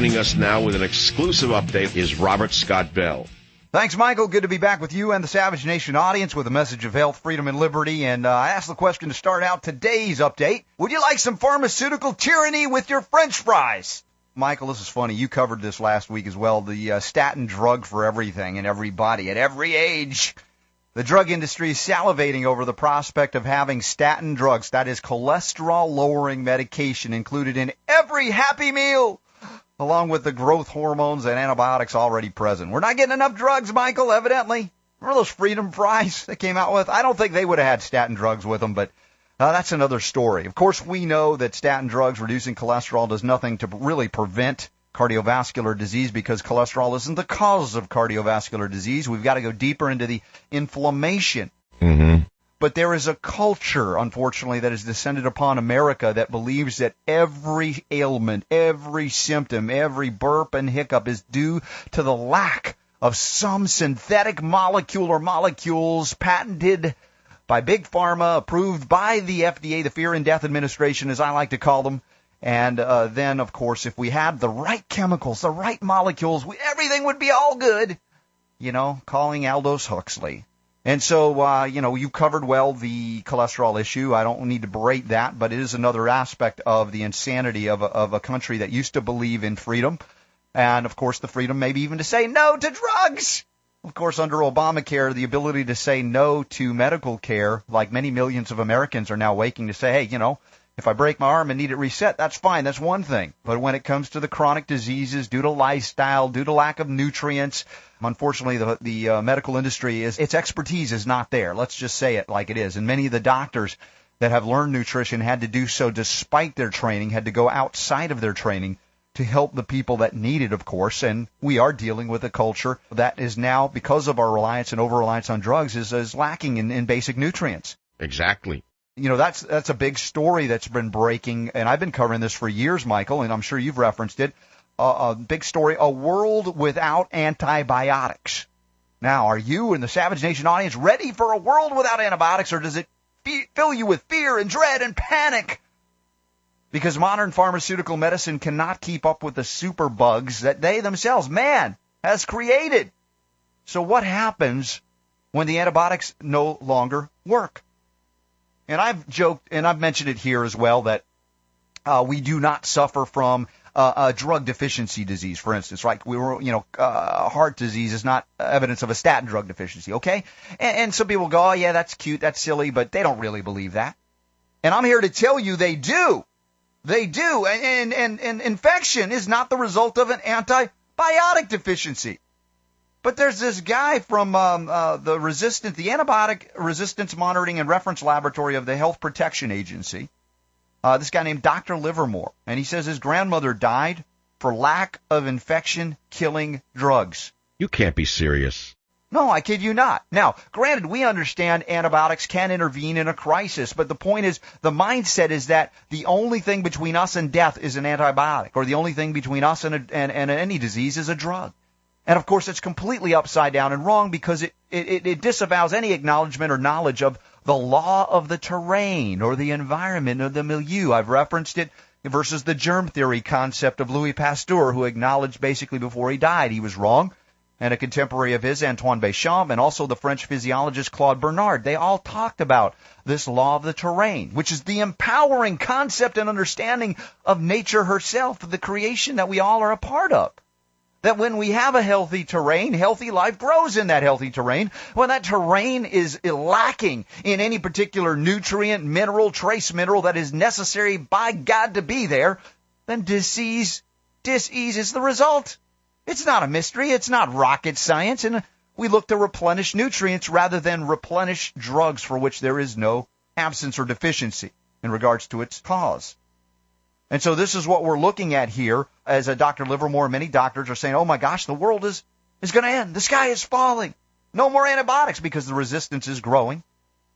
Joining us now with an exclusive update is Robert Scott Bell. Thanks, Michael. Good to be back with you and the Savage Nation audience with a message of health, freedom, and liberty. And I asked the question to start out today's update. Would you like some pharmaceutical tyranny with your French fries? Michael, this is funny. You covered this last week as well. The statin drug for everything and everybody at every age. The drug industry is salivating over the prospect of having statin drugs, that is cholesterol-lowering medication, included in every Happy Meal, along with the growth hormones and antibiotics already present. We're not getting enough drugs, Michael, evidently. Remember those Freedom Fries they came out with? I don't think they would have had statin drugs with them, but that's another story. Of course, we know that statin drugs reducing cholesterol does nothing to really prevent cardiovascular disease because cholesterol isn't the cause of cardiovascular disease. We've got to go deeper into the inflammation. But there is a culture, unfortunately, that has descended upon America that believes that every ailment, every symptom, every burp and hiccup is due to the lack of some synthetic molecule or molecules patented by Big Pharma, approved by the FDA, the Fear and Death Administration, as I like to call them. And then, of course, if we had the right chemicals, the right molecules, everything would be all good, calling Aldous Huxley. And so, you covered well the cholesterol issue. I don't need to berate that, but it is another aspect of the insanity of a country that used to believe in freedom. And, of course, the freedom maybe even to say no to drugs. Of course, under Obamacare, the ability to say no to medical care, like many millions of Americans are now waking to say, hey, if I break my arm and need it reset, that's fine. That's one thing. But when it comes to the chronic diseases due to lifestyle, due to lack of nutrients, unfortunately, the medical industry, its expertise is not there. Let's just say it like it is. And many of the doctors that have learned nutrition had to do so despite their training, had to go outside of their training to help the people that need it, of course. And we are dealing with a culture that is now, because of our reliance and over-reliance on drugs, is lacking in basic nutrients. Exactly. That's a big story that's been breaking, and I've been covering this for years, Michael, and I'm sure you've referenced it. A big story, a world without antibiotics. Now, are you in the Savage Nation audience ready for a world without antibiotics, or does it fill you with fear and dread and panic? Because modern pharmaceutical medicine cannot keep up with the super bugs that they themselves, man, has created. So what happens when the antibiotics no longer work? And I've joked, and I've mentioned it here as well, that we do not suffer from a drug deficiency disease, for instance, right? Heart disease is not evidence of a statin drug deficiency, okay? And some people go, oh, yeah, that's cute, that's silly, but they don't really believe that. And I'm here to tell you they do. They do. And infection is not the result of an antibiotic deficiency. But there's this guy from the Antibiotic Resistance Monitoring and Reference Laboratory of the Health Protection Agency, this guy named Dr. Livermore, and he says his grandmother died for lack of infection-killing drugs. You can't be serious. No, I kid you not. Now, granted, we understand antibiotics can intervene in a crisis, but the point is, the mindset is that the only thing between us and death is an antibiotic, or the only thing between us and any disease is a drug. And, of course, it's completely upside down and wrong because it disavows any acknowledgement or knowledge of the law of the terrain or the environment or the milieu. I've referenced it versus the germ theory concept of Louis Pasteur, who acknowledged basically before he died he was wrong. And a contemporary of his, Antoine Béchamp, and also the French physiologist Claude Bernard. They all talked about this law of the terrain, which is the empowering concept and understanding of nature herself, the creation that we all are a part of. That when we have a healthy terrain, healthy life grows in that healthy terrain. When that terrain is lacking in any particular nutrient, mineral, trace mineral that is necessary by God to be there, then disease is the result. It's not a mystery. It's not rocket science. And we look to replenish nutrients rather than replenish drugs for which there is no absence or deficiency in regards to its cause. And so this is what we're looking at here as Dr. Livermore, many doctors are saying, oh my gosh, the world is going to end. The sky is falling. No more antibiotics because the resistance is growing.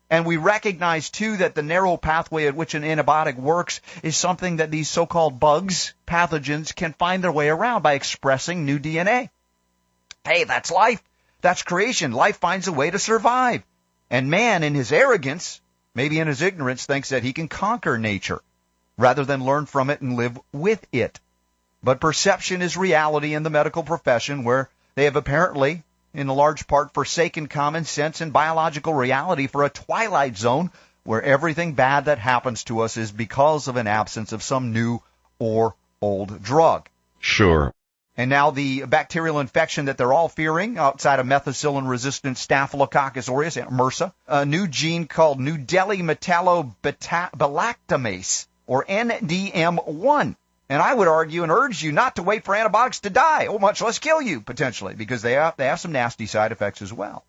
And we recognize, too, that the narrow pathway at which an antibiotic works is something that these so-called bugs, pathogens, can find their way around by expressing new DNA. Hey, that's life. That's creation. Life finds a way to survive. And man, in his arrogance, maybe in his ignorance, thinks that he can conquer nature rather than learn from it and live with it. But perception is reality in the medical profession, where they have apparently, in a large part, forsaken common sense and biological reality for a twilight zone where everything bad that happens to us is because of an absence of some new or old drug. Sure. And now the bacterial infection that they're all fearing outside of methicillin-resistant Staphylococcus aureus, MRSA, a new gene called New Delhi metallobalactamase, or NDM1. And I would argue and urge you not to wait for antibiotics to die, or much less kill you, potentially, because they have some nasty side effects as well.